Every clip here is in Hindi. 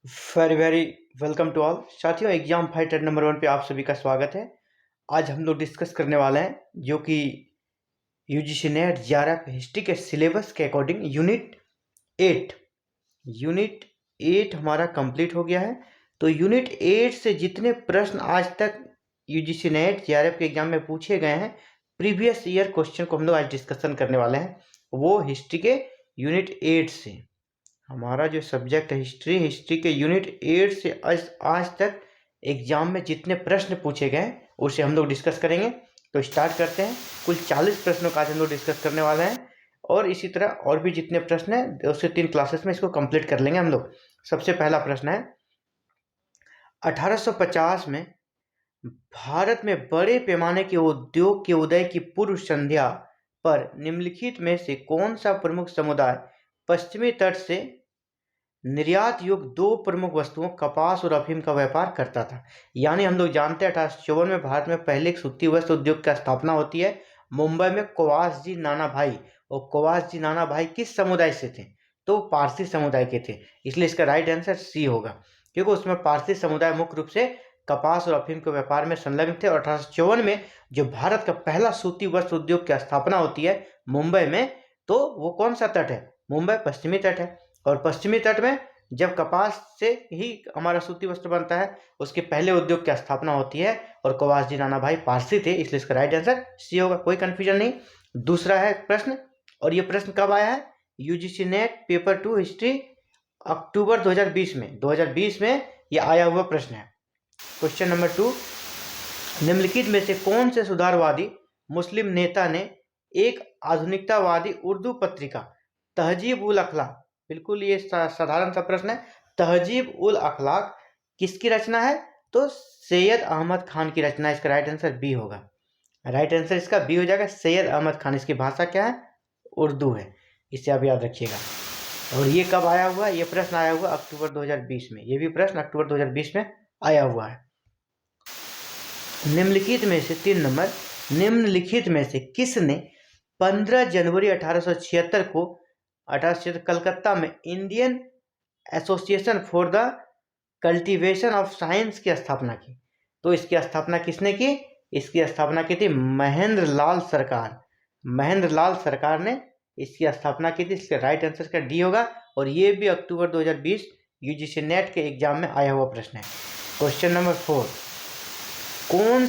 Very very welcome to all साथियों। एग्जाम फाइटर नंबर 1 पे आप सभी का स्वागत है। आज हम लोग डिस्कस करने वाले हैं जो कि यूजीसी नेट जेआरएफ हिस्ट्री के सिलेबस के अकॉर्डिंग यूनिट 8 हमारा कंप्लीट हो गया है। तो यूनिट 8 से जितने प्रश्न आज तक यूजीसी नेट जेआरएफ के एग्जाम में पूछे गए हैं, प्रीवियस ईयर क्वेश्चन को हम लोग आज डिस्कशन करने वाले हैं, वो हिस्ट्री के यूनिट 8 से। हमारा जो सब्जेक्ट है हिस्ट्री के यूनिट 8 से आज तक एग्जाम में जितने प्रश्न पूछे गए उसे हम लोग डिस्कस करेंगे। तो स्टार्ट करते हैं। कुल 40 प्रश्नों का आज हम लोग डिस्कस करने वाले हैं और इसी तरह और भी जितने प्रश्न हैं 2 से 3 क्लासेस में इसको कंप्लीट कर लेंगे हम लोग। सबसे पहला प्रश्न है, 1850 में भारत में बड़े पैमाने के उद्योग के उदय की पूर्व संध्या पर निम्नलिखित में से कौन सा प्रमुख समुदाय पश्चिमी तट से निर्यात योग्य 2 प्रमुख वस्तुओं कपास और अफीम का व्यापार करता था। यानी हम लोग जानते हैं 1854 में भारत में पहले एक सूती वस्त्र उद्योग की स्थापना होती है मुंबई में कवास जी नाना भाई। और कवास जी नाना भाई किस समुदाय से थे? तो पारसी समुदाय के थे। इसलिए इसका राइट आंसर सी होगा, क्योंकि उसमें पारसी समुदाय मुख्य रूप से कपास और अफीम के व्यापार में संलग्न थे। और 1854 में जो भारत का पहला सूती वस्त्र उद्योग की स्थापना होती है मुंबई में, तो वो कौन सा तट है? मुंबई पश्चिमी तट है। और पश्चिमी तट में जब कपास से ही हमारा सूती वस्त्र बनता है, उसके पहले उद्योग की स्थापना होती है। और कवास जी नाना भाई पारसी थे, इसलिए इसका राइट आंसर सी होगा, कोई कंफ्यूजन नहीं। दूसरा है प्रश्न, और ये प्रश्न कब आया है? यूजीसी नेट पेपर 2 हिस्ट्री अक्टूबर 2020 में 2020 में ये आया हुआ प्रश्न है। क्वेश्चन नंबर 2, निम्नलिखित में से कौन से सुधारवादी मुस्लिम नेता ने एक आधुनिकतावादी उर्दू पत्रिका तहजीब उल अखलाक, बिल्कुल ये साधारण सा प्रश्न है, तहजीब उल अखलाक किसकी रचना है? तो सैयद अहमद खान की रचना है। इसका राइट आंसर बी होगा। राइट आंसर इसका बी हो जाएगा, सैयद अहमद खान। इसकी भाषा क्या है? उर्दू है। इसे आप याद रखिएगा। और ये कब आया हुआ? ये प्रश्न आया हुआ अक्टूबर 2020 में। ये भी प्रश्न अक्टूबर 2020 में आया हुआ है। निम्नलिखित में से 3 नंबर, निम्नलिखित में से किसने 15 जनवरी 1876 को 1876 कलकत्ता में Indian association for the cultivation of science की स्थापना की? तो इसकी स्थापना किसने की? इसकी स्थापना की थी महेंद्र लाल सरकार। महेंद्र लाल सरकार ने इसकी स्थापना की थी। इसका राइट आंसर का डी होगा। और ये भी अक्टूबर 2020 यूजीसी नेट के एग्जाम में आया हुआ प्रश्न है। क्वेश्चन नंबर 4, कौन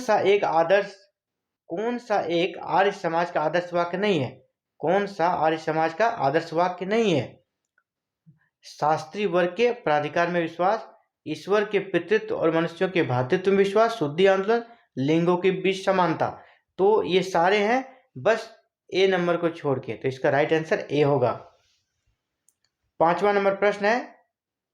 सा एक आर्य समाज का आदर्श वाक्य नहीं है? कौन सा आर्य समाज का आदर्श वाक्य नहीं है? शास्त्री वर्ग के प्राधिकार में विश्वास, ईश्वर के पितृत्व और मनुष्यों के भ्रातृत्व में विश्वास, शुद्धि आंदोलन, लिंगों के बीच समानता। तो ये सारे हैं, बस ए नंबर को छोड़ के। तो इसका राइट आंसर ए होगा। 5वां नंबर प्रश्न है,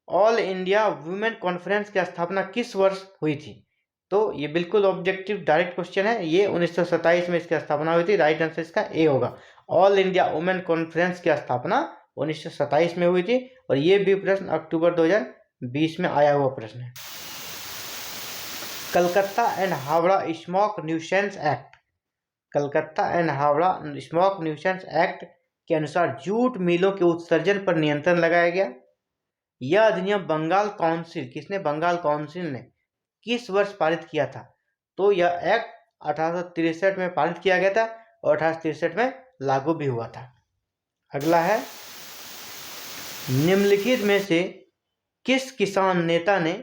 ऑल इंडिया वुमेन कॉन्फ्रेंस की स्थापना किस वर्ष हुई थी? तो ये बिल्कुल ऑब्जेक्टिव डायरेक्ट क्वेश्चन है। ये 1927 में इसकी स्थापना हुई थी। राइट आंसर इसका ए होगा। ऑल इंडिया वुमेन कॉन्फ्रेंस की स्थापना 1927 में हुई थी। और ये भी प्रश्न अक्टूबर 2020 में आया हुआ प्रश्न है। Calcutta and Howrah smoke nuisance act, Calcutta and Howrah smoke nuisance act के अनुसार जूट मिलों के उत्सर्जन पर नियंत्रण लगाया गया। यह अधिनियम बंगाल काउंसिल, किसने? बंगाल काउंसिल ने किस वर्ष पारित किया था? तो यह एक्ट 1863 में पारित किया गया था और 1863 में लागू भी हुआ था। अगला है, निम्नलिखित में से किस किसान नेता ने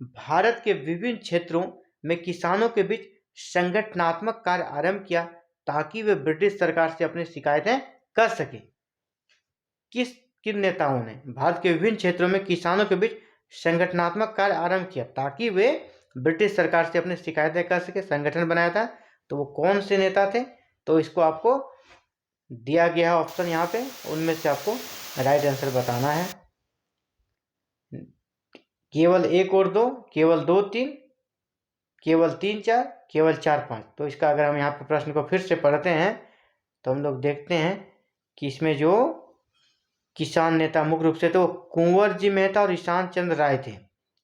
भारत के विभिन्न क्षेत्रों में किसानों के बीच संगठनात्मक कार्य आरंभ किया ताकि वे ब्रिटिश सरकार से अपनी शिकायतें कर सके? किन नेताओं ने भारत के विभिन्न क्षेत्रों में किसानों के बीच संगठनात्मक कार्य आरंभ किया ताकि वे ब्रिटिश सरकार से अपनी शिकायतें कर सके? संगठन बनाया था। तो वो कौन से नेता थे? तो इसको आपको दिया गया है ऑप्शन यहाँ पे, उनमें से आपको राइट आंसर बताना है। केवल 1 और 2, केवल 2 3, केवल 3 4, केवल 4 5। तो इसका अगर हम यहाँ पे प्रश्न को फिर से पढ़ते हैं तो हम लोग देखते हैं कि इसमें जो किसान नेता मुख्य रूप से तो कुंवर जी मेहता और ईशान चंद्र राय थे।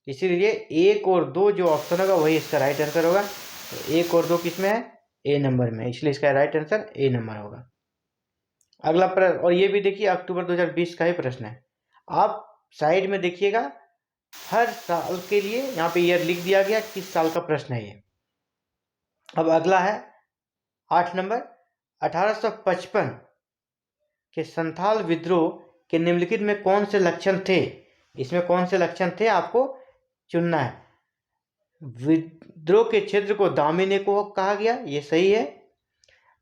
इसीलिए 1 और 2 जो ऑप्शन होगा वही इसका राइट आंसर होगा। तो 1 और 2 किसमें है? ए नंबर में, इसलिए इसका राइट आंसर ए नंबर होगा। अगला प्रश्न, और ये भी देखिए अक्टूबर 2020 का ही प्रश्न है। आप साइड में देखिएगा, हर साल के लिए यहाँ पे ईयर लिख दिया गया, किस साल का प्रश्न है ये। अब अगला है 8 नंबर, 1855 के संथाल विद्रोह के निम्नलिखित में कौन से लक्षण थे। इसमें कौन से लक्षण थे आपको चुनना है। विद्रोह के क्षेत्र को दामिनी को कहा गया, ये सही है।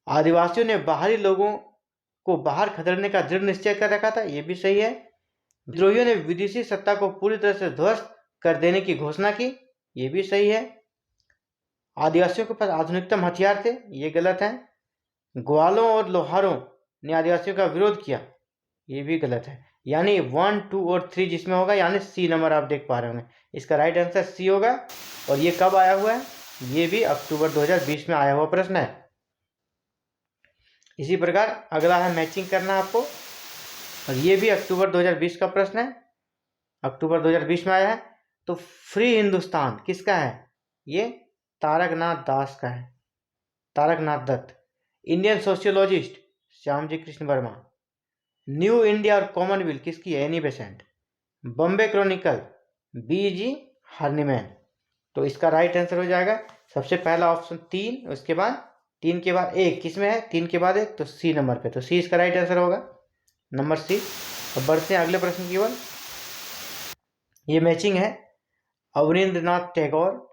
आदिवासियों ने बाहरी लोगों को बाहर खदेड़ने का दृढ़ निश्चय कर रखा था, ये भी सही है। विद्रोहियों ने विदेशी सत्ता को पूरी तरह से ध्वस्त कर देने की घोषणा की, ये भी सही है। आदिवासियों के पास आधुनिकतम हथियार थे, ये गलत है। ग्वालों और लोहारों ने आदिवासियों का विरोध किया, ये भी गलत है। यानी 1, 2 और 3 जिसमें होगा, यानी सी नंबर आप देख पा रहे होंगे, इसका राइट आंसर सी होगा। और ये कब आया हुआ है, ये भी अक्टूबर 2020 में आया हुआ प्रश्न है। इसी प्रकार अगला है मैचिंग करना आपको, और ये भी अक्टूबर 2020 का प्रश्न है, अक्टूबर 2020 में आया है। तो फ्री हिंदुस्तान किसका है, ये तारकनाथ दास का है, Taraknath Dutt. Indian sociologist Shyamji Krishna Varma. New India और कॉमनवेल्थ किसकी है, Annie Besant. Bombay Chronicle B G Horniman. तो इसका राइट आंसर हो जाएगा सबसे पहला ऑप्शन 3, उसके बाद 3 के बाद 1 किसमें है, 3 के बाद 1, तो सी नंबर पे, तो सी इसका राइट आंसर होगा, नंबर सी। अब बढ़ते हैं अगले प्रश्न की ओर। ये मैचिंग है। अवनींद्रनाथ टैगोर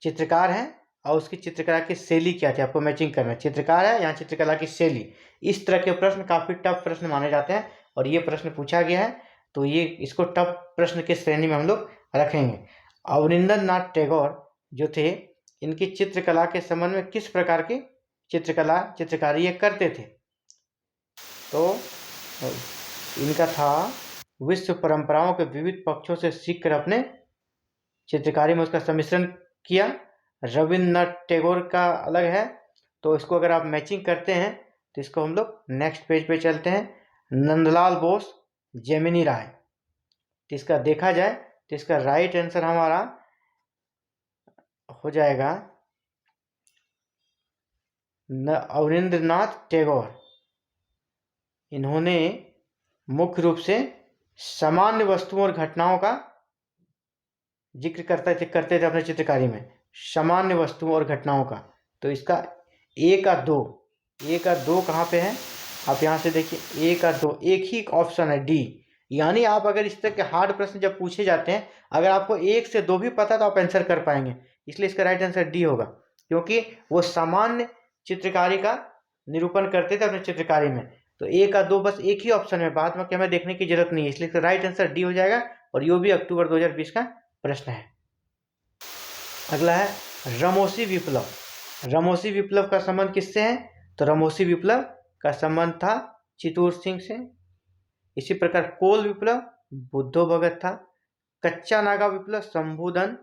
चित्रकार हैं और उसकी चित्रकला की शैली क्या थी, आपको मैचिंग करना है। चित्रकार है, यहाँ चित्रकला की शैली। इस तरह के प्रश्न काफी टफ प्रश्न माने जाते हैं, और ये प्रश्न पूछा गया है, तो ये इसको टफ प्रश्न की श्रेणी में हम लोग रखेंगे। अवनींद्रनाथ टैगोर जो थे, इनकी चित्रकला के संबंध में किस प्रकार की चित्रकारी ये करते थे, तो इनका था विश्व परंपराओं के विविध पक्षों से सीखकर अपने चित्रकारी में उसका सम्मिश्रण किया। रविन्द्रनाथ टैगोर का अलग है, तो इसको अगर आप मैचिंग करते हैं तो इसको हम लोग नेक्स्ट पेज पे चलते हैं। नंदलाल बोस, जेमिनी राय। तो इसका देखा जाए तो इसका राइट आंसर हमारा हो जाएगा अवनींद्रनाथ टैगोर। इन्होंने मुख्य रूप से सामान्य वस्तुओं और घटनाओं का जिक्र करते थे अपने चित्रकारी में, सामान्य वस्तुओं और घटनाओं का। तो इसका ए का दो कहाँ पे है, आप यहाँ से देखिए, ए का 2 एक ही ऑप्शन है, डी। यानी आप अगर इस तरह के हार्ड प्रश्न जब पूछे जाते हैं, अगर आपको 1 से 2 भी पता तो आप आंसर कर पाएंगे, इसलिए इसका राइट आंसर डी होगा, क्योंकि वो सामान्य चित्रकारी का निरूपण करते थे अपने चित्रकारी में। तो ए का 2 बस एक ही ऑप्शन है, बाद में हमें देखने की जरूरत नहीं है, इसलिए इसका राइट आंसर डी हो जाएगा। और ये भी अक्टूबर 2020 का प्रश्न है। अगला है रमोसी विप्लव। रमोसी विप्लव का संबंध किससे है, तो रमोसी विप्लव का संबंध था चित्तूर सिंह से। इसी प्रकार कोल विप्लव बुद्धो भगत था। कच्चा नागा विप्लव शंभुधन,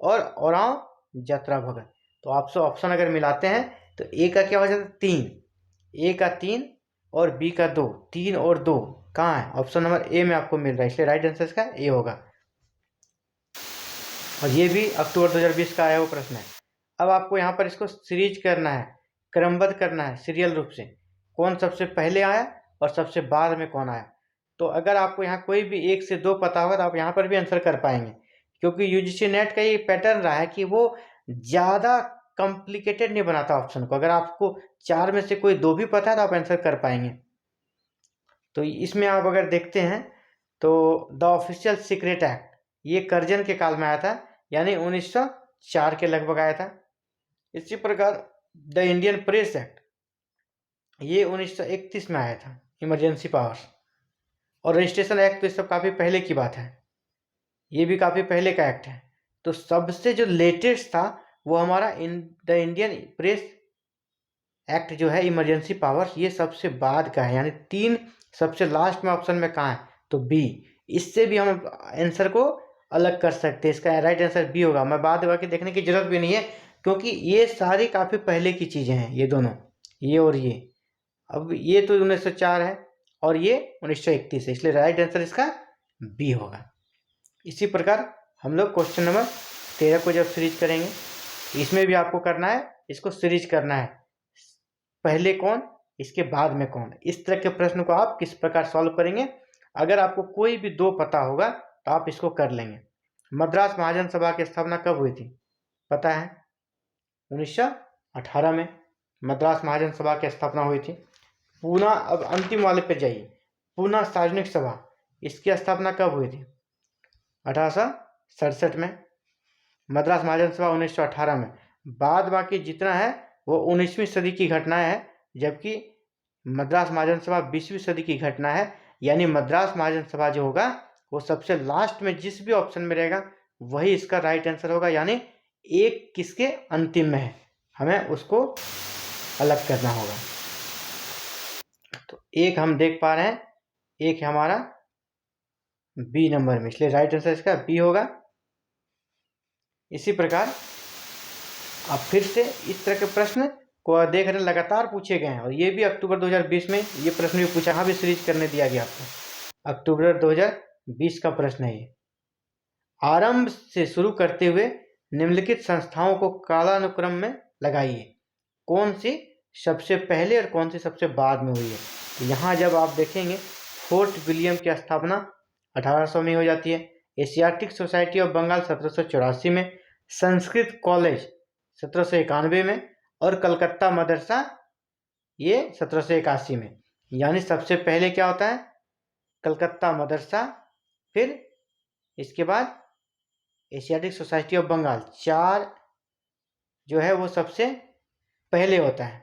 और ओरांव जतरा भगत। तो आप सब ऑप्शन अगर मिलाते हैं तो ए का क्या हो जाता है, 3, ए का 3 और बी का 2, 3 और 2 कहाँ है, ऑप्शन नंबर ए में आपको मिल रहा है, इसलिए राइट आंसर इसका ए होगा। और ये भी अक्टूबर 2020 का आया हुआ प्रश्न है। अब आपको यहाँ पर इसको सीरीज करना है, क्रमबद्ध करना है सीरियल रूप से, कौन सबसे पहले आया और सबसे बाद में कौन आया। तो अगर आपको यहाँ कोई भी 1 से 2 पता होगा तो आप यहाँ पर भी आंसर कर पाएंगे, क्योंकि यूजीसी नेट का ये पैटर्न रहा है कि वो ज़्यादा कॉम्प्लिकेटेड नहीं बनाता ऑप्शन को। अगर आपको 4 में से कोई 2 भी पता है तो आप आंसर कर पाएंगे। तो इसमें आप अगर देखते हैं तो द ऑफिशियल सीक्रेट एक्ट, ये कर्जन के काल में आया था, यानी 1904 के लगभग आया था। इसी प्रकार द इंडियन प्रेस एक्ट, ये 1931 में आया था, इमरजेंसी पावर्स। और रजिस्ट्रेशन एक्ट तो ये सब काफ़ी पहले की बात है, ये भी काफ़ी पहले का एक्ट है। तो सबसे जो लेटेस्ट था वो हमारा द इंडियन प्रेस एक्ट जो है, इमरजेंसी पावर्स, ये सबसे बाद का है। यानी 3 सबसे लास्ट में ऑप्शन में कहाँ है, तो बी। इससे भी हम आंसर को अलग कर सकते हैं, इसका राइट आंसर बी होगा। मैं बाद में देखने की जरूरत भी नहीं है, क्योंकि ये सारी काफ़ी पहले की चीज़ें हैं, ये दोनों, ये और ये। अब ये तो 1904 है और ये 1931 है, इसलिए राइट आंसर इसका बी होगा। इसी प्रकार हम लोग क्वेश्चन नंबर 13 को जब सीरीज करेंगे, इसमें भी आपको करना है, इसको सीरीज करना है, पहले कौन इसके बाद में कौन। इस तरह के प्रश्न को आप किस प्रकार सॉल्व करेंगे। अगर आपको कोई भी 2 पता होगा आप इसको कर लेंगे। मद्रास महाजन सभा की स्थापना कब हुई थी? पता है, 1918 में मद्रास महाजन सभा की स्थापना हुई थी। पूना, अब अंतिम वाले पे जाइए, पूना सार्वजनिक सभा, इसकी स्थापना कब हुई थी? 1867 में। मद्रास महाजन सभा 1918 में। बाद बाकी जितना है वो 19वीं सदी की घटनाएं है, जबकि मद्रास महाजन सभा 20वीं सदी की घटना है। यानी मद्रास महाजन सभा जो होगा वो सबसे लास्ट में जिस भी ऑप्शन में रहेगा वही इसका राइट आंसर होगा। यानी एक किसके अंतिम में है, हमें उसको अलग करना होगा। तो एक हम देख पा रहे हैं, एक है हमारा बी नंबर में, इसलिए राइट आंसर इसका बी होगा। इसी प्रकार अब फिर से इस तरह के प्रश्न को देख रहे हैं, लगातार पूछे गए हैं, और ये भी अक्टूबर 2020 में ये प्रश्न भी पूछा, हाँ भी सीरीज करने दिया गया आपको। अक्टूबर 2020 का प्रश्न है ये। आरंभ से शुरू करते हुए निम्नलिखित संस्थाओं को कालानुक्रम में लगाइए। कौन सी सबसे पहले और कौन सी सबसे बाद में हुई है? तो यहाँ जब आप देखेंगे फोर्ट विलियम की स्थापना 1800 में हो जाती है। एशियाटिक सोसाइटी ऑफ बंगाल 1784 में। संस्कृत कॉलेज 1791 में। और कलकत्ता मदरसा ये 1781 में। यानी सबसे पहले क्या होता है? कलकत्ता मदरसा, फिर इसके बाद एशियाटिक सोसाइटी ऑफ बंगाल। 4 जो है वो सबसे पहले होता है।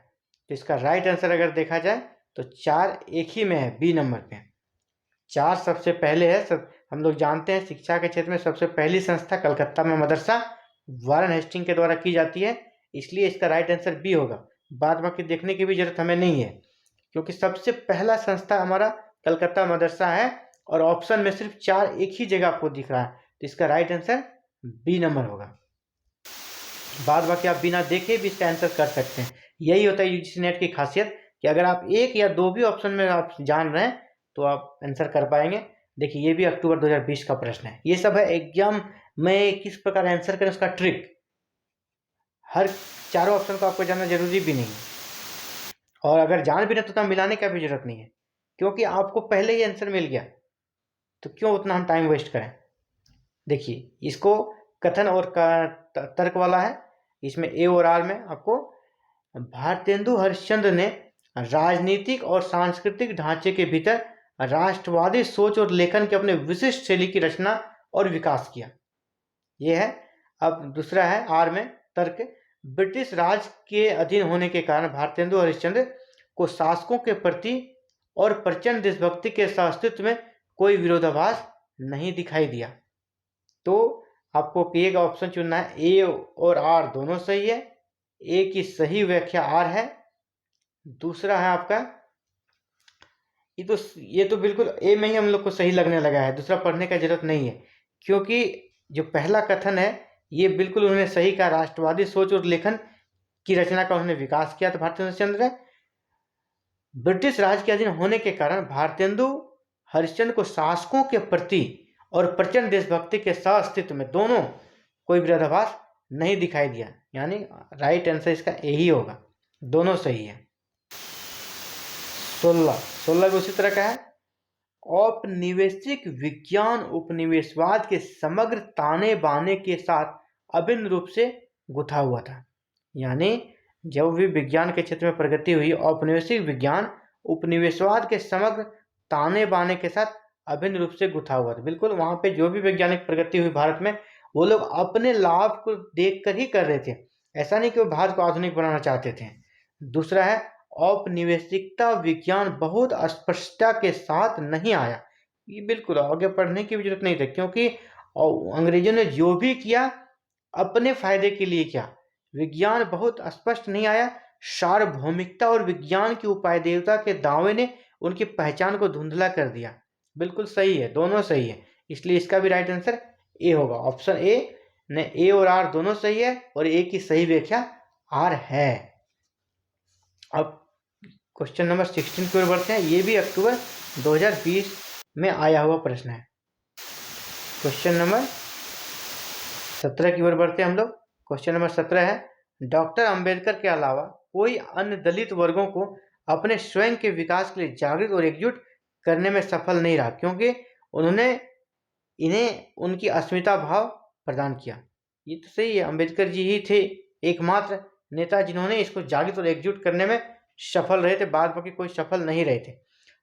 तो इसका राइट आंसर अगर देखा जाए तो 4 एक ही में है, बी नंबर पे। 4 सबसे पहले है। सब हम लोग जानते हैं शिक्षा के क्षेत्र में सबसे पहली संस्था कलकत्ता में मदरसा वारन हेस्टिंग के द्वारा की जाती है, इसलिए इसका राइट आंसर बी होगा। बाद बाकी देखने की भी जरूरत हमें नहीं है, क्योंकि सबसे पहला संस्था हमारा कलकत्ता मदरसा है और ऑप्शन में सिर्फ 4 एक ही जगह आपको दिख रहा है, तो इसका राइट आंसर बी नंबर होगा। बाद बाकी आप बिना देखे भी इसका आंसर कर सकते हैं। यही होता है यूजीसी नेट की खासियत कि अगर आप एक या दो भी ऑप्शन में आप जान रहे हैं तो आप आंसर कर पाएंगे। देखिए ये भी अक्टूबर 2020 का प्रश्न है। ये सब है एग्जाम में किस प्रकार आंसर करें उसका ट्रिक। हर चारों ऑप्शन को आपको जानना जरूरी भी नहीं है, और अगर जान भी नहीं तो मिलाने का भी जरूरत नहीं है, क्योंकि आपको पहले ही आंसर मिल गया, तो क्यों उतना हम टाइम वेस्ट करें। देखिए इसको कथन और तर्क वाला है, इसमें ए और आर में आपको भारतेंदु हरिश्चंद्र ने राजनीतिक और सांस्कृतिक ढांचे के भीतर राष्ट्रवादी सोच और लेखन के अपने विशिष्ट शैली की रचना और विकास किया, यह है। अब दूसरा है आर में तर्क, ब्रिटिश राज के अधीन होने के कारण भारतेंदु हरिश्चंद्र को शासकों के प्रति और प्रचंड देशभक्ति के अस्तित्व में कोई विरोधाभास नहीं दिखाई दिया। तो आपको ए का ऑप्शन चुनना है। ए और आर दोनों सही है, ए की सही व्याख्या आर है। दूसरा है आपका ये तो बिल्कुल ए में ही हम लोग को सही लगने लगा है, दूसरा पढ़ने का जरूरत नहीं है, क्योंकि जो पहला कथन है ये बिल्कुल उन्होंने सही कहा, राष्ट्रवादी सोच और लेखन की रचना का उन्होंने विकास किया था भारतेंदु हरिश्चंद्र। ब्रिटिश राज के अधीन होने के कारण भारतेंदु हरिश्चंद्र को शासकों के प्रति और प्रचंड देशभक्ति के सह अस्तित्व में दोनों कोई विरोधाभास नहीं दिखाई दिया, यानी राइट आंसर इसका ए ही होगा, दोनों सही है। 16 भी उसी तरह का है। औपनिवेशिक विज्ञान उपनिवेशवाद के समग्र ताने बाने के साथ अभिन्न रूप से गुथा हुआ था। यानी जब भी विज्ञान के क्षेत्र में प्रगति हुई, औपनिवेशिक विज्ञान उपनिवेशवाद के समग्र ताने बाने के साथ अभिन्न रूप से गुथा हुआ था। बिल्कुल वहां पे जो भी वैज्ञानिक प्रगति हुई भारत में, वो लोग अपने लाभ को देखकर ही कर रहे थे, ऐसा नहीं कि वो भारत को आधुनिक बनाना चाहते थे। दूसरा है औपनिवेशिकता विज्ञान बहुत स्पष्टता के साथ नहीं आया। ये बिल्कुल आगे पढ़ने की भी जरूरत नहीं थी, क्योंकि अंग्रेजों ने जो भी किया अपने फायदे के लिए किया। विज्ञान बहुत स्पष्ट नहीं आया। सार्वभौमिकता और विज्ञान की उपादेयता के दावे ने उनकी पहचान को धुंधला कर दिया। बिल्कुल सही है, दोनों सही है, इसलिए इसका भी राइट आंसर ए होगा। ऑप्शन ए ने ए और आर दोनों सही है, और ए की सही व्याख्या आर है। अब क्वेश्चन नंबर 16 की ओर बढ़ते हैं। ये भी अक्टूबर 2020 में आया हुआ प्रश्न है। क्वेश्चन नंबर 17 की ओर बढ़ते हैं हम लोग। क्वेश्चन नंबर 17 है, डॉक्टर अंबेडकर के अलावा कोई अन्य दलित वर्गों को अपने स्वयं के विकास के लिए जागृत और एकजुट करने में सफल नहीं रहा, क्योंकि उन्होंने इन्हें उनकी अस्मिता भाव प्रदान किया। ये तो सही है, अंबेडकर जी ही थे एकमात्र नेता जिन्होंने इसको जागृत और एकजुट करने में सफल रहे थे, बाद बाकी कोई सफल नहीं रहे थे।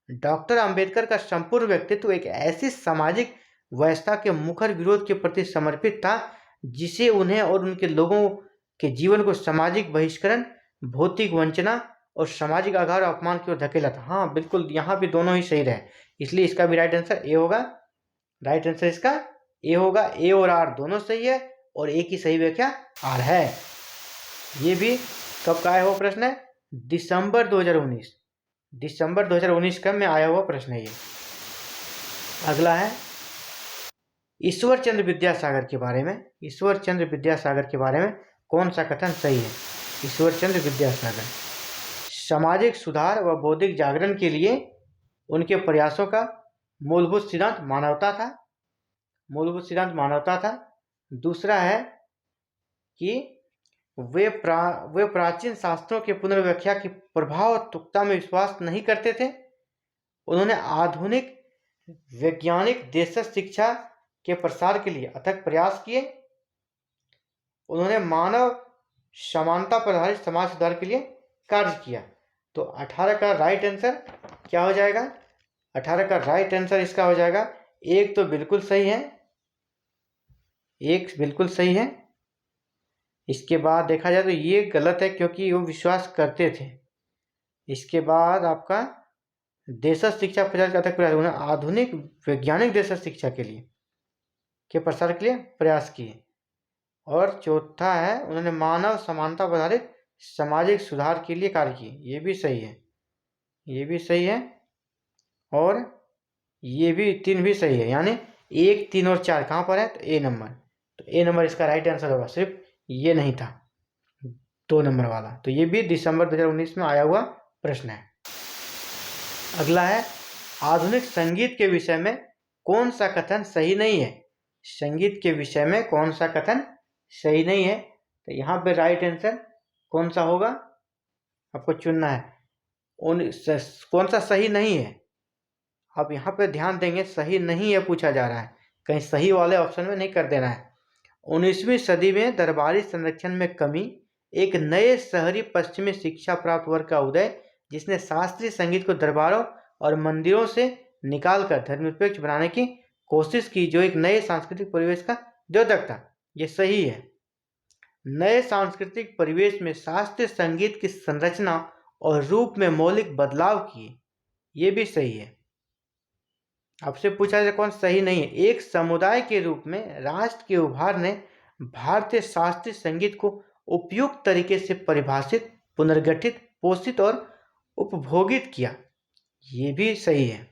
डॉक्टर अंबेडकर का संपूर्ण व्यक्तित्व एक ऐसी सामाजिक व्यवस्था के मुखर विरोध के प्रति समर्पित था जिसे उन्हें और उनके लोगों के जीवन को सामाजिक बहिष्करण, भौतिक वंचना और सामाजिक आघात और अपमान की ओर धकेला था। हाँ बिल्कुल, यहाँ भी दोनों ही सही रहे, इसलिए इसका भी राइट आंसर ए होगा। राइट आंसर इसका ए होगा। ए और आर दोनों सही है और ए की सही व्याख्या आर है। ये भी कब का आया हुआ प्रश्न है? दिसंबर 2019। दिसंबर 2019 का में आया हुआ प्रश्न है ये। अगला है ईश्वर चंद्र विद्यासागर के बारे में। ईश्वर चंद्र विद्यासागर के बारे में कौन सा कथन सही है? ईश्वर चंद्र विद्यासागर सामाजिक सुधार व बौद्धिक जागरण के लिए उनके प्रयासों का मूलभूत सिद्धांत मानवता था। मूलभूत सिद्धांत मानवता था। दूसरा है कि वे प्राचीन शास्त्रों के पुनर्व्याख्या की प्रभावत्मकता में विश्वास नहीं करते थे। उन्होंने आधुनिक वैज्ञानिक देशज शिक्षा के प्रसार के लिए अथक प्रयास किए। उन्होंने मानव समानता पर आधारित समाज सुधार के लिए कार्य किया। तो 18 का राइट आंसर क्या हो जाएगा? 18 का राइट आंसर इसका हो जाएगा, एक तो बिल्कुल सही है, एक बिल्कुल सही है। इसके बाद देखा जाए तो ये गलत है क्योंकि वो विश्वास करते थे। इसके बाद आपका देशज शिक्षा प्रचार का अथक प्रयास, उन्होंने आधुनिक वैज्ञानिक देशज शिक्षा के लिए के प्रसार के लिए प्रयास किए। और चौथा है उन्होंने मानव समानता पर आधारित सामाजिक सुधार के लिए कार्य किए। ये भी सही है, ये भी सही है और ये भी 3 भी सही है। यानी 1, 3 और 4 कहाँ पर है? तो ए नंबर। तो ए नंबर इसका राइट आंसर होगा, सिर्फ ये नहीं था 2 नंबर वाला। तो ये भी दिसंबर 2019 में आया हुआ प्रश्न है। अगला है आधुनिक संगीत के विषय में कौन सा कथन सही नहीं है? संगीत के विषय में कौन सा कथन सही नहीं है? तो यहाँ पे राइट आंसर कौन सा होगा आपको चुनना है। कौन सा सही नहीं है? आप यहाँ पे ध्यान देंगे, सही नहीं है पूछा जा रहा है, कहीं सही वाले ऑप्शन में नहीं कर देना है। 19वीं सदी में दरबारी संरक्षण में कमी, एक नए शहरी पश्चिमी शिक्षा प्राप्त वर्ग का उदय जिसने शास्त्रीय संगीत को दरबारों और मंदिरों से निकालकर धर्मनिरपेक्ष बनाने की कोशिश की, जो एक नए सांस्कृतिक परिवेश का द्योतक था। ये सही है। नए सांस्कृतिक परिवेश में शास्त्रीय संगीत की संरचना और रूप में मौलिक बदलाव किए। ये भी सही है। आपसे पूछा जाए कौन सही नहीं है? एक समुदाय के रूप में राष्ट्र के उभार ने भारतीय शास्त्रीय संगीत को उपयुक्त तरीके से परिभाषित, पुनर्गठित, पोषित और उपभोगित किया। ये भी सही है।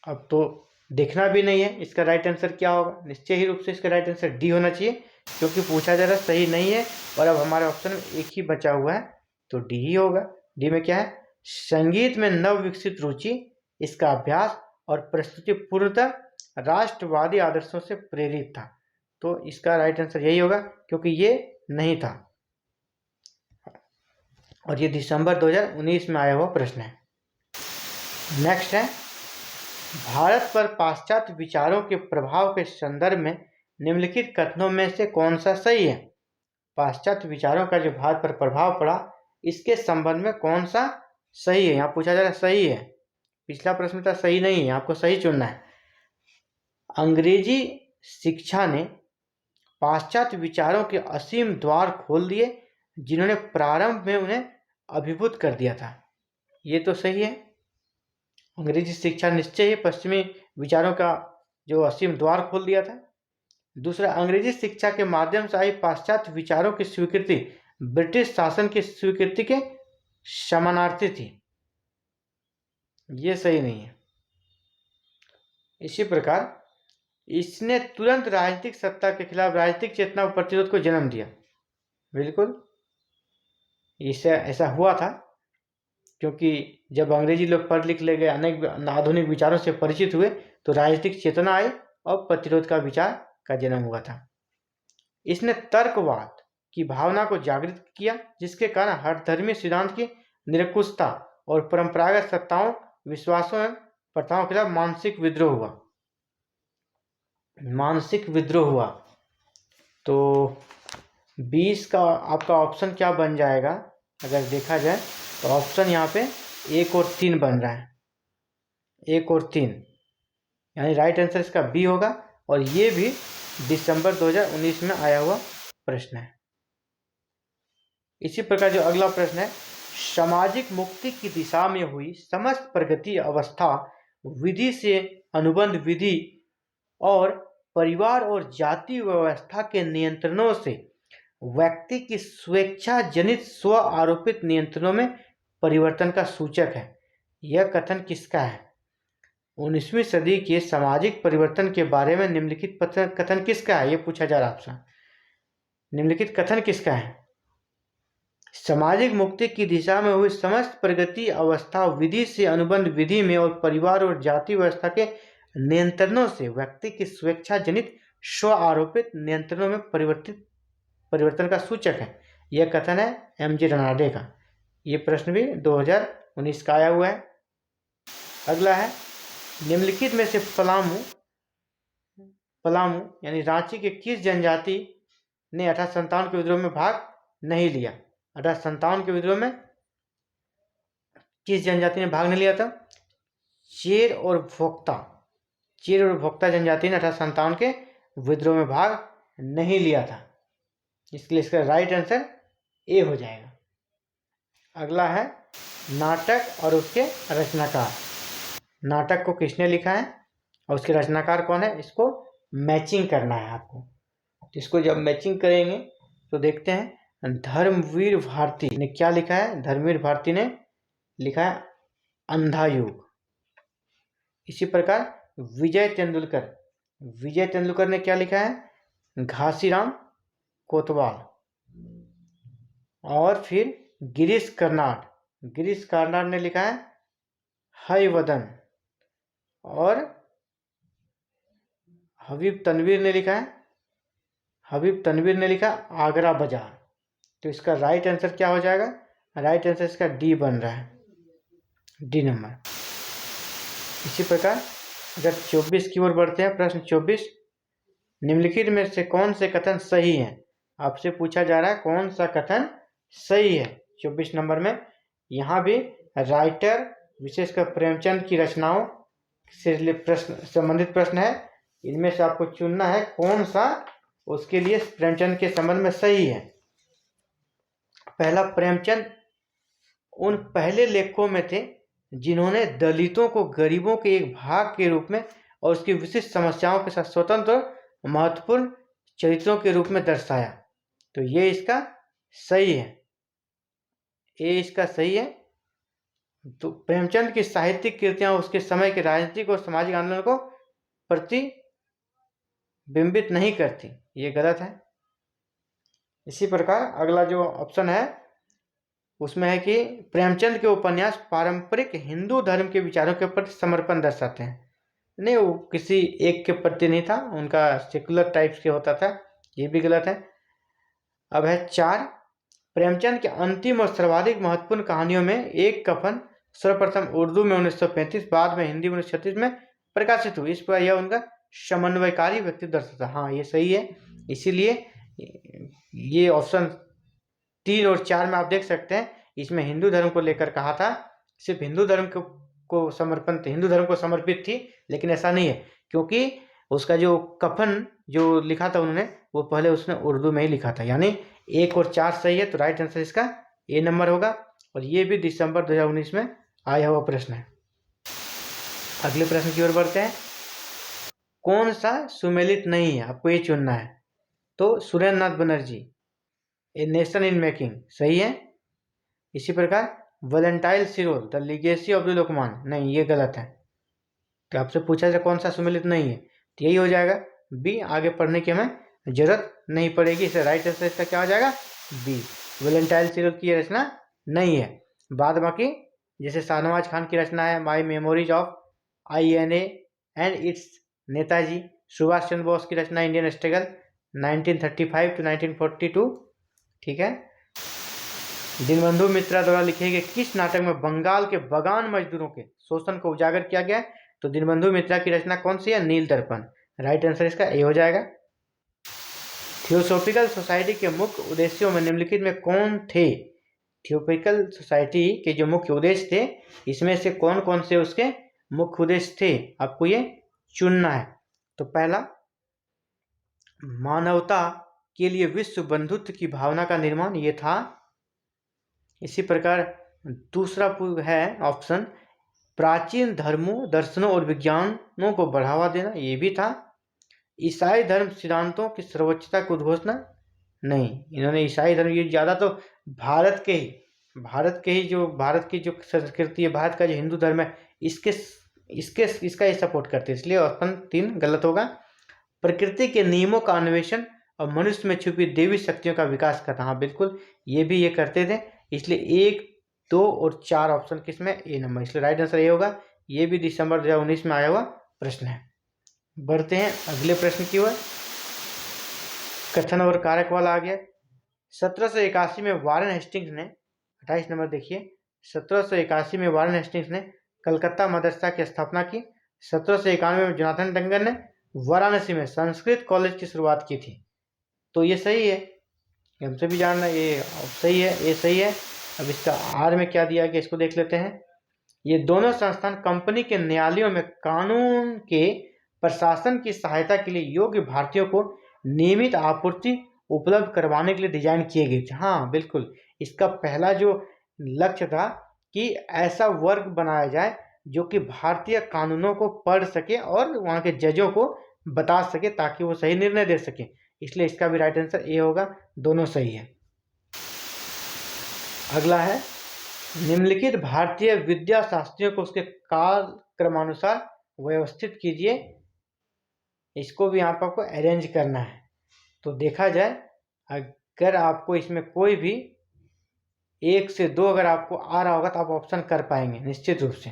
अब तो देखना भी नहीं है इसका राइट आंसर क्या होगा। निश्चय ही रूप से इसका राइट आंसर डी होना चाहिए क्योंकि पूछा जा रहा सही नहीं है और अब हमारे ऑप्शन में एक ही बचा हुआ है तो डी ही होगा। डी में क्या है? संगीत में नव विकसित रुचि, इसका अभ्यास और प्रस्तुति पूर्णतः राष्ट्रवादी आदर्शों से प्रेरित था। तो इसका राइट आंसर यही होगा क्योंकि ये नहीं था और ये दिसंबर 2019 में आया हुआ प्रश्न है। नेक्स्ट है भारत पर पाश्चात्य विचारों के प्रभाव के संदर्भ में निम्नलिखित कथनों में से कौन सा सही है? पाश्चात्य विचारों का जो भारत पर प्रभाव पड़ा इसके संबंध में कौन सा सही है? यहाँ पूछा जा रहा है सही है, पिछला प्रश्न था सही नहीं है, आपको सही चुनना है। अंग्रेजी शिक्षा ने पाश्चात्य विचारों के असीम द्वार खोल दिए जिन्होंने प्रारंभ में उन्हें अभिभूत कर दिया था। ये तो सही है। अंग्रेजी शिक्षा निश्चय ही पश्चिमी विचारों का जो असीम द्वार खोल दिया था। दूसरा, अंग्रेजी शिक्षा के माध्यम से आई पाश्चात्य विचारों की स्वीकृति ब्रिटिश शासन की स्वीकृति के समानार्थी थी। ये सही नहीं है। इसी प्रकार इसने तुरंत राजनीतिक सत्ता के खिलाफ राजनीतिक चेतना और प्रतिरोध को जन्म दिया। बिल्कुल इससे ऐसा हुआ था क्योंकि जब अंग्रेजी लोग पढ़ लिख ले गए, अनेक आधुनिक विचारों से परिचित हुए तो राजनीतिक चेतना आई और प्रतिरोध का विचार का जन्म हुआ था। इसने तर्कवाद की भावना को जागृत किया जिसके कारण हर धर्मीय सिद्धांत की निरंकुशता और परंपरागत सत्ताओं, विश्वासों एवं प्रथाओं के खिलाफ मानसिक विद्रोह हुआ। मानसिक विद्रोह हुआ। तो 20 का आपका ऑप्शन क्या बन जाएगा अगर देखा जाए तो ऑप्शन यहाँ पे 1 और 3 बन रहा है, 1 और 3, यानी राइट आंसर इसका बी होगा। और ये भी दिसंबर 2019 में आया हुआ प्रश्न है। इसी प्रकार जो अगला प्रश्न है, सामाजिक मुक्ति की दिशा में हुई समस्त प्रगति अवस्था विधि से अनुबंध विधि और परिवार और जाति व्यवस्था के नियंत्रणों से व्यक्ति की स्वेच्छा जनित स्व आरोपित नियंत्रणों में परिवर्तन का सूचक है। यह कथन किसका है? 19वीं सदी के सामाजिक परिवर्तन के बारे में निम्नलिखित कथन किसका है, यह पूछा जा रहा है आपसे। निम्नलिखित कथन किसका है? सामाजिक मुक्ति की दिशा में हुई समस्त प्रगति अवस्था विधि से अनुबंध विधि में और परिवार और जाति व्यवस्था के नियंत्रणों से व्यक्ति की स्वेच्छा जनित स्व आरोपित नियंत्रणों में परिवर्तन का सूचक है। यह कथन है एमजी रनाडे का। यह प्रश्न भी 2019 का आया हुआ है। अगला है, निम्नलिखित में से पलामू यानी रांची के किस जनजाति ने 1857 के विद्रोह में भाग नहीं लिया? 1857 के विद्रोह में किस जनजाति ने भाग नहीं लिया था? चेर और भोक्ता जनजाति ने 1857 के विद्रोह में भाग नहीं लिया था। इसलिए इसका राइट आंसर ए हो जाएगा। अगला है, नाटक और उसके रचनाकार। नाटक को किसने लिखा है और उसके रचनाकार कौन है, इसको मैचिंग करना है आपको। इसको जब मैचिंग करेंगे तो देखते हैं, धर्मवीर भारती ने क्या लिखा है? धर्मवीर भारती ने लिखा है अंधा युग। इसी प्रकार विजय तेंदुलकर ने क्या लिखा है? घासीराम कोतवाल। और फिर गिरीश कर्नाड ने लिखा है हयवदन। और हबीब तनवीर ने लिखा आगरा बाजार। तो इसका राइट आंसर क्या हो जाएगा? राइट आंसर इसका डी बन रहा है, डी नंबर। इसी प्रकार अगर 24 की ओर बढ़ते हैं, प्रश्न 24, निम्नलिखित में से कौन से कथन सही हैं? आपसे पूछा जा रहा है कौन सा कथन सही है 24 नंबर में। यहाँ भी राइटर विशेषकर प्रेमचंद की रचनाओं से संबंधित प्रश्न है। इनमें से आपको चुनना है कौन सा उसके लिए प्रेमचंद के संबंध में सही है। पहला, प्रेमचंद उन पहले लेखकों में थे जिन्होंने दलितों को गरीबों के एक भाग के रूप में और उसकी विशिष्ट समस्याओं के साथ स्वतंत्र और महत्वपूर्ण चरित्रों के रूप में दर्शाया। तो ये इसका सही है, ये इसका सही है। तो प्रेमचंद की साहित्यिक कृतियां उसके समय के राजनीतिक और सामाजिक आंदोलन को प्रतिबिंबित नहीं करती, ये गलत है। इसी प्रकार अगला जो ऑप्शन है उसमें है कि प्रेमचंद के उपन्यास पारंपरिक हिंदू धर्म के विचारों के प्रति समर्पण दर्शाते हैं। नहीं, वो किसी एक के प्रति नहीं था, उनका सेकुलर टाइप्स के होता था, ये भी गलत है। अब है 4, प्रेमचंद के अंतिम और सर्वाधिक महत्वपूर्ण कहानियों में एक कफन सर्वप्रथम उर्दू में 1935, बाद में हिंदी 1936 में प्रकाशित हुई। इस पर यह उनका समन्वयकारी व्यक्तित्व दर्शाता। हाँ, ये सही है। इसीलिए ये ऑप्शन 3 और 4 में आप देख सकते हैं, इसमें हिंदू धर्म को लेकर कहा था, सिर्फ हिंदू धर्म को समर्पित थी, लेकिन ऐसा नहीं है, क्योंकि उसका जो कफन जो लिखा था उन्होंने, वो पहले उसने उर्दू में ही लिखा था। यानी 1 और 4 सही है, तो राइट आंसर इसका ए नंबर होगा। और ये भी दिसंबर 2019 में आया हुआ प्रश्न है। अगले प्रश्न की ओर बढ़ते हैं, कौन सा सुमेलित नहीं है, आपको ये चुनना है। तो Surendra Nath Banerjee, a nation in making, सही है। इसी प्रकार Valentine Chirol, the legacy of the Lokmanya, नहीं, ये गलत है। तो आपसे पूछा जाए कौन सा सुमेलित नहीं है, तो यही हो जाएगा बी। आगे पढ़ने की हमें जरूरत नहीं पड़ेगी, इसे राइट आंसर इसका क्या हो जाएगा? बी। वैलेंटाइन सिरोल की रचना नहीं है। बाद बाकी जैसे शाहनवाज खान की रचना है my memories of INA and its Netaji, Subhash Chandra Bose की रचना इंडियन स्ट्रगल 1935 to 1942, ठीक है। दीनबंधु मित्रा द्वारा लिखे गए किस नाटक में बंगाल के बगान मजदूरों के शोषण को उजागर किया गया है? तो दीनबंधु मित्रा की रचना कौन सी है? नील दर्पण। राइट आंसर इसका ए हो जाएगा। थियोसॉफिकल सोसाइटी के मुख्य उद्देश्यों में निम्नलिखित में कौन थे? थियोसॉफिकल सोसाइटी के जो मुख्य उद्देश्य थे, इसमें से कौन कौन से उसके मुख्य उद्देश्य थे, आपको ये चुनना है। तो पहला, मानवता के लिए विश्व बंधुत्व की भावना का निर्माण, ये था। इसी प्रकार दूसरा है ऑप्शन, प्राचीन धर्मों, दर्शनों और विज्ञानों को बढ़ावा देना, ये भी था। ईसाई धर्म सिद्धांतों की सर्वोच्चता की उद्घोषणा, नहीं, इन्होंने ईसाई धर्म, ये ज़्यादा तो भारत की जो संस्कृति है, भारत का जो हिंदू धर्म है, इसका ये सपोर्ट करते हैं, इसलिए ऑप्शन 3 गलत होगा। प्रकृति के नियमों का अन्वेषण और मनुष्य में छुपी देवी शक्तियों का विकास करना, हाँ बिल्कुल, ये भी ये करते थे, इसलिए 1, 2 और 4 ऑप्शन किसमें, ए नंबर, इसलिए राइट आंसर ये होगा। ये भी दिसंबर 2019 में आया हुआ प्रश्न है। बढ़ते हैं अगले प्रश्न की ओर। कथन और कारक वाला आ गया। 1781 में वारेन हेस्टिंग्स ने, 28 नंबर देखिए, 1781 में वारेन हेस्टिंग्स ने कलकत्ता मदरसा की स्थापना की। 1791 में जोनाथन डंगन ने वाराणसी में संस्कृत कॉलेज की शुरुआत की थी। तो ये सही है, हमसे भी जानना, ये सही है, ये सही है। अब इसका आर में क्या दिया गया, इसको देख लेते हैं। ये दोनों संस्थान कंपनी के न्यायालयों में कानून के प्रशासन की सहायता के लिए योग्य भारतीयों को नियमित आपूर्ति उपलब्ध करवाने के लिए डिजाइन किए गए थे। हाँ बिल्कुल, इसका पहला जो लक्ष्य था कि ऐसा वर्ग बनाया जाए जो कि भारतीय कानूनों को पढ़ सके और वहाँ के जजों को बता सके ताकि वो सही निर्णय दे सके, इसलिए इसका भी राइट आंसर ए होगा, दोनों सही है। अगला है, निम्नलिखित भारतीय विद्या शास्त्रियों को उसके काल क्रमानुसार व्यवस्थित कीजिए। इसको भी यहाँ पर आपको अरेंज करना है। तो देखा जाए, अगर आपको इसमें कोई भी 1 से 2 अगर आपको आ रहा होगा तो आप ऑप्शन कर पाएंगे निश्चित रूप से।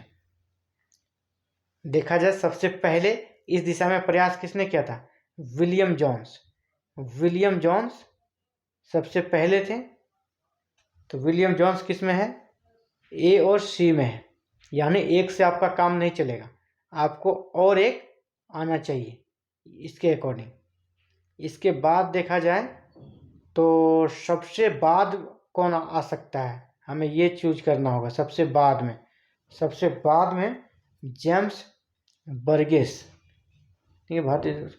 देखा जाए, सबसे पहले इस दिशा में प्रयास किसने किया था? विलियम जोन्स सबसे पहले थे। तो विलियम जोन्स किस में है? ए और सी में है, यानी 1 से आपका काम नहीं चलेगा, आपको और एक आना चाहिए इसके अकॉर्डिंग। इसके बाद देखा जाए तो सबसे बाद कौन आ सकता है, हमें ये चूज करना होगा। सबसे बाद में जेम्स बर्गेस, ठीक है, भारतीय,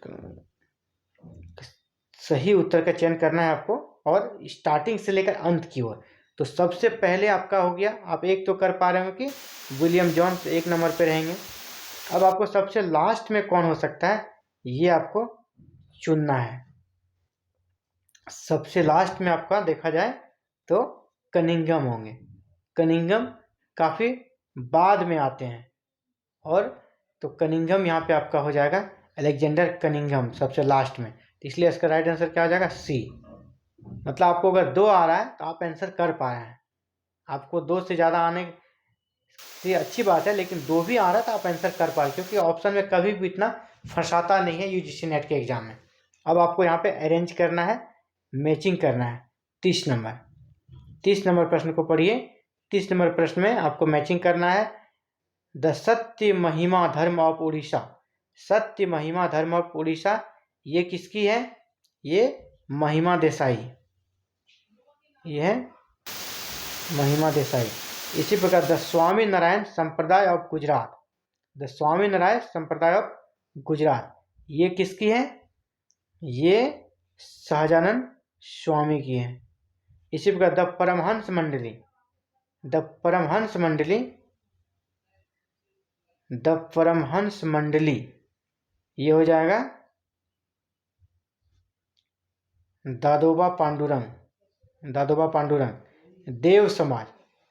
सही उत्तर का चयन करना है आपको और स्टार्टिंग से लेकर अंत की ओर। तो सबसे पहले आपका हो गया, आप एक तो कर पा रहे हो कि विलियम जोन्स 1 नंबर पे रहेंगे। अब आपको सबसे लास्ट में कौन हो सकता है, ये आपको चुनना है। सबसे लास्ट में आपका देखा जाए तो कनिंघम होंगे। कनिंघम काफ़ी बाद में आते हैं, और तो कनिंघम यहाँ पे आपका हो जाएगा अलेक्जेंडर कनिंघम सबसे लास्ट में। तो इसलिए इसका राइट आंसर क्या हो जाएगा? सी। मतलब आपको अगर 2 आ रहा है तो आप आंसर कर पा रहे हैं, आपको 2 से ज़्यादा आने से अच्छी बात है, लेकिन 2 भी आ रहा है तो आप आंसर कर पा रहे, क्योंकि ऑप्शन में कभी भी इतना फंसाता नहीं है यूजीसी नेट के एग्जाम में। अब आपको यहाँ पे अरेंज करना है, मैचिंग करना है। 30 नंबर प्रश्न को पढ़िए। 30 नंबर प्रश्न में आपको मैचिंग करना है। द सत्य महिमा धर्म ऑफ उड़ीसा, सत्य महिमा धर्म ऑफ उड़ीसा, ये किसकी है? ये महिमा देसाई, ये है महिमा देसाई। इसी प्रकार द स्वामी नारायण संप्रदाय ऑफ गुजरात, द स्वामी नारायण संप्रदाय ऑफ गुजरात, ये किसकी है? ये सहजानंद स्वामी की है। इसी प्रकार द परमहंस मंडली, द परमहंस मंडली, ये हो जाएगा दादोबा पांडुरंग।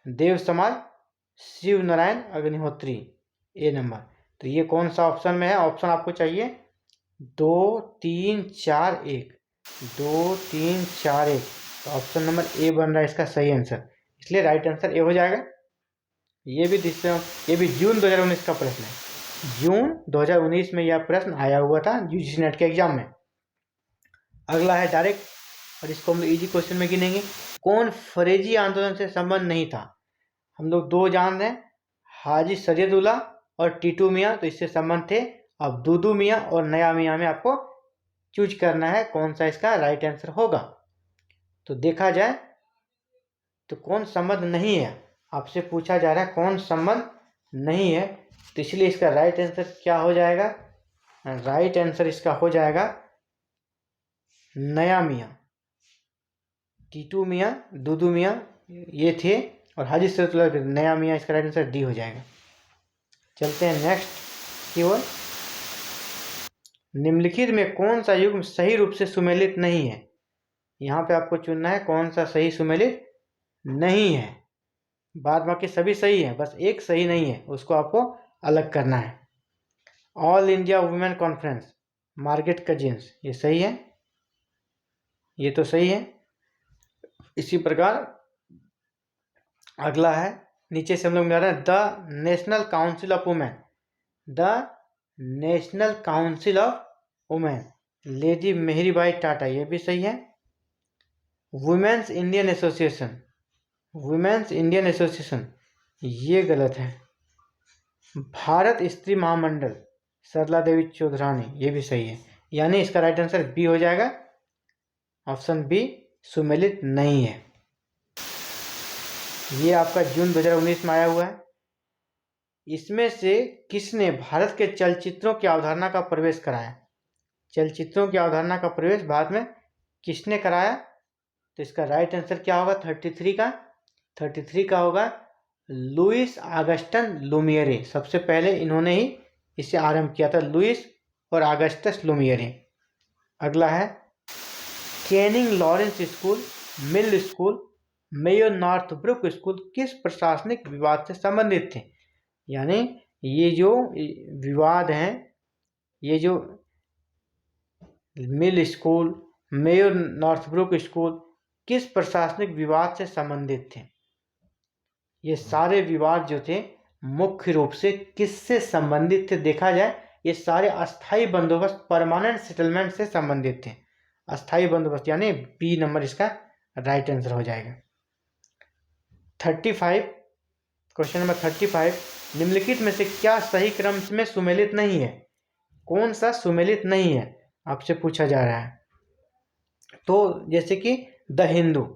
देव समाज शिव नारायण अग्निहोत्री, ए नंबर। तो ये कौन सा ऑप्शन में है? ऑप्शन आपको चाहिए 2, 3, 4, 1, 2, 3, 4, 1। तो ऑप्शन नंबर ए बन रहा है इसका सही आंसर, इसलिए राइट आंसर ए हो जाएगा। ये भी जून 2019 का प्रश्न है। जून 2019 में यह प्रश्न आया हुआ था यूजीसी नेट के एग्जाम में। अगला है डायरेक्ट, और इसको हम लोग इजी क्वेश्चन में गिनेंगे। कौन फरेजी आंदोलन से संबंध नहीं था? हम लोग 2 जान रहे हैं, हाजी सैयदुल्ला और टीटू मियाँ, तो इससे संबंध थे। अब दूदू मियाँ और नया मियाँ में आपको चूज करना है कौन सा इसका राइट आंसर होगा। तो देखा जाए तो कौन संबंध नहीं है, आपसे पूछा जा रहा है कौन संबंध नहीं है, तो इसलिए इसका राइट आंसर क्या हो जाएगा, राइट आंसर इसका हो जाएगा नया मियाँ। टीटू मियाँ, दूदू मियाँ ये थे और हाजी सिराजुल्लाह नया मियाँ, इसका राइट आंसर डी हो जाएगा। चलते हैं नेक्स्ट की ओर। निम्नलिखित में कौन सा युग्म सही रूप से सुमेलित नहीं है। यहाँ पे आपको चुनना है कौन सा सही सुमेलित नहीं है। बाद बाकी सभी सही है, बस एक सही नहीं है, उसको आपको अलग करना है। All India women conference, Margaret cousins, ये सही है, ये तो सही है। इसी प्रकार अगला है, नीचे से हम लोग मिला रहे हैं the national council of women, the national council of women, lady Mehribai Tata, ये भी सही है। Women's Indian association, women's Indian association, ये गलत है। भारत स्त्री महामंडल, सरला देवी चौधरानी, ये भी सही है। यानी इसका राइट आंसर बी हो जाएगा, ऑप्शन बी सुमेलित नहीं है। ये आपका जून 2019 में आया हुआ है। इसमें से किसने भारत के चलचित्रों की अवधारणा का प्रवेश कराया। चलचित्रों की अवधारणा का प्रवेश भारत में किसने कराया, तो इसका राइट आंसर क्या होगा 33 का होगा लुइस ऑगस्टन लुमियरे। सबसे पहले इन्होंने ही इसे आरंभ किया था, लुइस और ऑगस्टस लुमियरे। अगला है कैनिंग लॉरेंस स्कूल, मिल स्कूल, मेयो नॉर्थब्रुक स्कूल किस प्रशासनिक विवाद से संबंधित थे। यानी ये जो विवाद हैं, ये जो मिल स्कूल, मेयो नॉर्थब्रुक स्कूल किस प्रशासनिक विवाद से संबंधित थे। ये सारे विवाद जो थे मुख्य रूप से किससे संबंधित थे, देखा जाए ये सारे अस्थाई बंदोबस्त, परमानेंट सेटलमेंट से संबंधित थे। अस्थाई बंदोबस्त यानी बी नंबर इसका राइट आंसर हो जाएगा। 35, क्वेश्चन नंबर 35, निम्नलिखित में से क्या सही क्रम में सुमेलित नहीं है। कौन सा सुमेलित नहीं है आपसे पूछा जा रहा है। तो जैसे कि द हिंदू,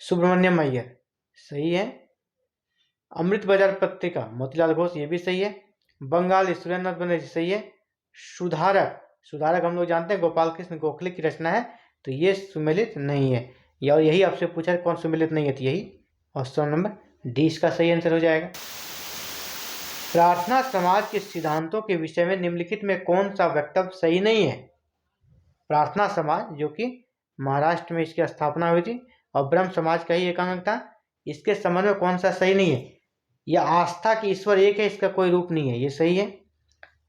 सुब्रमण्यम अय्यर, सही है। अमृत बाजार पत्रिका, मोतीलाल घोष, ये भी सही है। बंगाल, सुरेंद्रनाथ बनर्जी, सही है। सुधारक, सुधारक हम लोग जानते हैं गोपाल कृष्ण गोखले की रचना है, तो ये सुमेलित नहीं है। या यही आपसे पूछा है कौन सुमेलित नहीं है, तो यही ऑप्शन नंबर डी इसका सही आंसर हो जाएगा। प्रार्थना समाज के सिद्धांतों के विषय में निम्नलिखित में कौन सा वक्तव्य सही नहीं है। प्रार्थना समाज जो कि महाराष्ट्र में इसकी स्थापना हुई थी और ब्रह्म समाज का ही एक अंग था, इसके संबंध में कौन सा सही नहीं है। यह आस्था कि ईश्वर एक है, इसका कोई रूप नहीं है, ये सही है।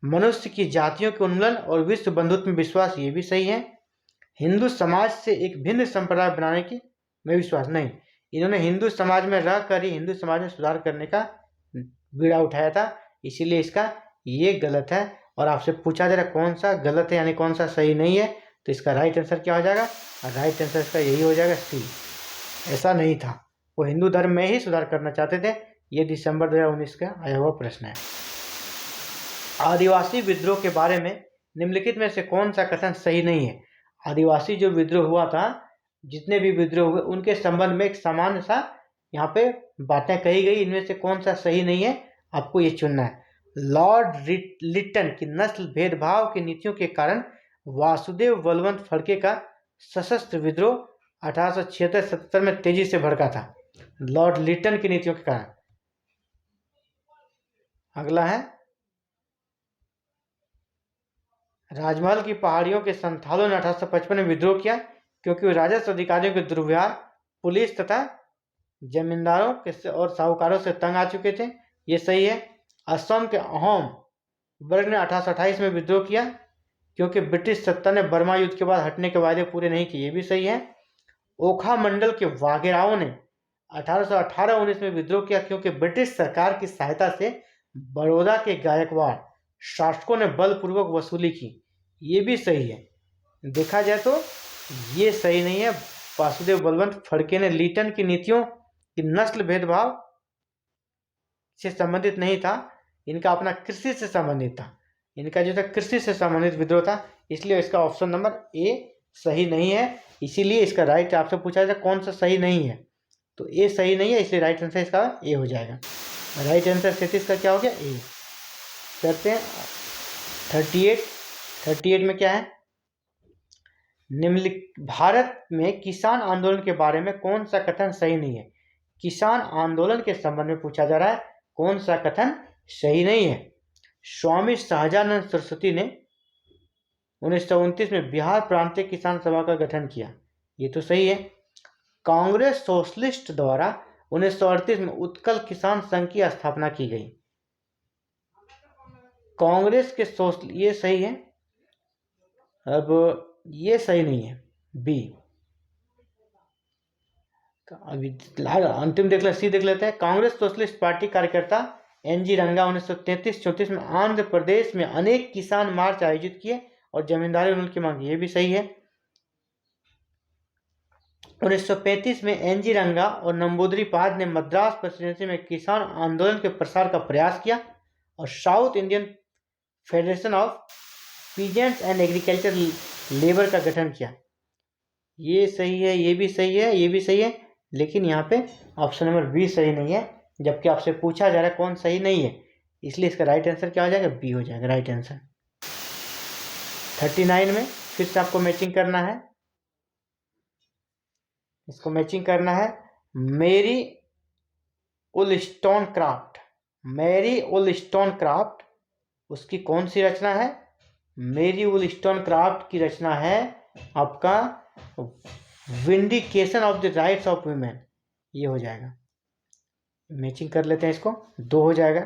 मनुष्य की जातियों के उन्मूलन और विश्व बंधुत्व में विश्वास, ये भी सही है। हिंदू समाज से एक भिन्न संप्रदाय बनाने की में विश्वास नहीं, इन्होंने हिंदू समाज में रहकर ही हिंदू समाज में सुधार करने का बीड़ा उठाया था, इसीलिए इसका ये गलत है। और आपसे पूछा जा रहा है कौन सा गलत है यानी कौन सा सही नहीं है, तो इसका राइट आंसर क्या हो जाएगा, राइट आंसर इसका यही हो जाएगा सी। ऐसा नहीं था, वो हिंदू धर्म में ही सुधार करना चाहते थे। ये दिसंबर 2019 का आया हुआ प्रश्न है। आदिवासी विद्रोह के बारे में निम्नलिखित में से कौन सा कथन सही नहीं है। आदिवासी जो विद्रोह हुआ था, जितने भी विद्रोह हुए उनके संबंध में एक सामान्य सा यहाँ पे बातें कही गई, इनमें से कौन सा सही नहीं है आपको ये चुनना है। लॉर्ड लिटन की नस्ल भेदभाव की नीतियों के कारण वासुदेव बलवंत फड़के का सशस्त्र विद्रोह 1876-77 में तेजी से भड़का था, लॉर्ड लिटन की नीतियों के कारण। अगला है राजमहल की पहाड़ियों के संथालों ने 1855 में विद्रोह किया क्योंकि वे राजस्व अधिकारियों के दुर्व्यवहार, पुलिस तथा जमींदारों के और साहूकारों से तंग आ चुके थे, ये सही है। असम के अहोम वर्ग ने 1828 में विद्रोह किया क्योंकि ब्रिटिश सत्ता ने बर्मा युद्ध के बाद हटने के वायदे पूरे नहीं किए, ये भी सही है। ओखा मंडल के वाघेराओं ने 1818-19 में विद्रोह किया क्योंकि ब्रिटिश सरकार की सहायता से बड़ौदा के गायकवाड़ शासकों ने बलपूर्वक वसूली की, ये भी सही है। देखा जाए तो ये सही नहीं है। वासुदेव बलवंत फड़के ने लिटन की नीतियों की नस्ल भेदभाव से संबंधित नहीं था, इनका अपना कृषि से संबंधित था। इनका जो था कृषि से संबंधित विद्रोह था, इसलिए इसका ऑप्शन नंबर ए सही नहीं है। इसीलिए इसका राइट आपसे पूछा जाए कौन सा सही नहीं है, तो ए सही नहीं है, इसलिए राइट आंसर इसका ए हो जाएगा। राइट आंसर 37 का क्या हो गया, ए। करते हैं 38 में क्या है, निम्नलिखित भारत में किसान आंदोलन के बारे में कौन सा कथन सही नहीं है। किसान आंदोलन के संबंध में पूछा जा रहा है, कौन सा कथन सही नहीं है। स्वामी सहजानंद सरस्वती ने 1929 में बिहार प्रांतीय किसान सभा का गठन किया, ये तो सही है। कांग्रेस सोशलिस्ट द्वारा 1938 में उत्कल किसान संघ की स्थापना की गई। कांग्रेस के ये सही है। अब ये सही नहीं है, बी। अभी अंतिम देख ले, सी देख लेते हैं। कांग्रेस सोशलिस्ट पार्टी कार्यकर्ता एनजी रंगा 1933-34 में आंध्र प्रदेश में अनेक किसान मार्च आयोजित किए और जमींदारी आंदोलन की मांग, ये भी सही है। 1935 में एनजी रंगा और नंबूदरीपाद ने मद्रास प्रेसिडेंसी में किसान आंदोलन के प्रसार का प्रयास किया और south Indian federation of peasants and agriculture labour का गठन किया। ये सही है, ये भी सही है, ये भी सही है, लेकिन यहाँ पे ऑप्शन नंबर बी सही नहीं है, जबकि आपसे पूछा जा रहा है कौन सही नहीं है, इसलिए इसका राइट आंसर क्या हो जाएगा, बी हो जाएगा राइट आंसर। 39 में फिर से आपको मैचिंग करना है, इसको मैचिंग करना है। मेरी वोllस्टोनक्राफ्ट, मैरी वोllस्टोनक्राफ्ट, उसकी कौन सी रचना है, मेरी वोllस्टोनक्राफ्ट की रचना है आपका vindication of the rights of women, ये हो जाएगा। मैचिंग कर लेते हैं इसको, 2 हो जाएगा।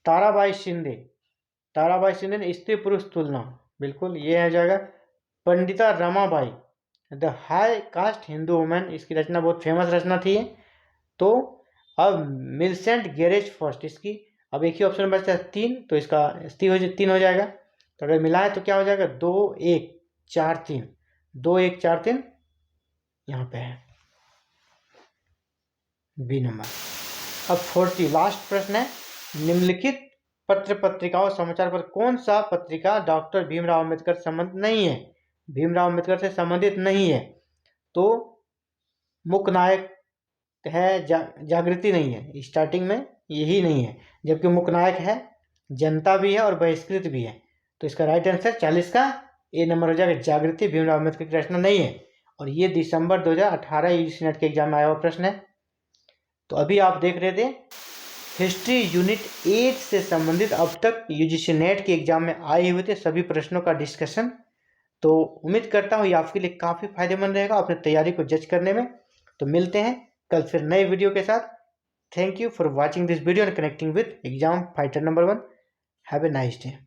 ताराबाई शिंदे ने स्त्री पुरुष तुलना, बिल्कुल ये हो जाएगा। Pandita Ramabai the high cast Hindu women, इसकी रचना बहुत फेमस रचना थी। तो अब मिल्सेंट गैरेज फर्स्ट, इसकी अब एक ही ऑप्शन बचता है 3, तो इसका 3 हो जाएगा। तो अगर मिलाए तो क्या हो जाएगा, 2 1 4 3, 2 1 4 3 यहाँ पे है बी नंबर। अब 40 लास्ट प्रश्न है, निम्नलिखित पत्र पत्रिकाओं समाचार पर कौन सा पत्रिका डॉक्टर भीमराव अंबेडकर संबंधित नहीं है, भीमराव अंबेडकर से संबंधित नहीं है। तो मुख्य नायक है, जागृति नहीं है, स्टार्टिंग में यही नहीं है, जबकि मुख्य नायक है, जनता भी है और बहिष्कृत भी है। तो इसका राइट आंसर 40 का ए नंबर हो जाएगा, जागृति भीमराव अंबेडकर की रचना नहीं है। और ये दिसंबर 2018 यूजीसी नेट के एग्जाम में आया हुआ प्रश्न है। तो अभी आप देख रहे थे हिस्ट्री यूनिट 8 से संबंधित अब तक यूजीसी नेट के एग्जाम में आए हुए थे सभी प्रश्नों का डिस्कशन। तो उम्मीद करता हूँ ये आपके लिए काफ़ी फायदेमंद रहेगा अपनी तैयारी को जज करने में। तो मिलते हैं कल फिर नए वीडियो के साथ। Thank you for watching this video and connecting with exam fighter number 1। Have a nice day.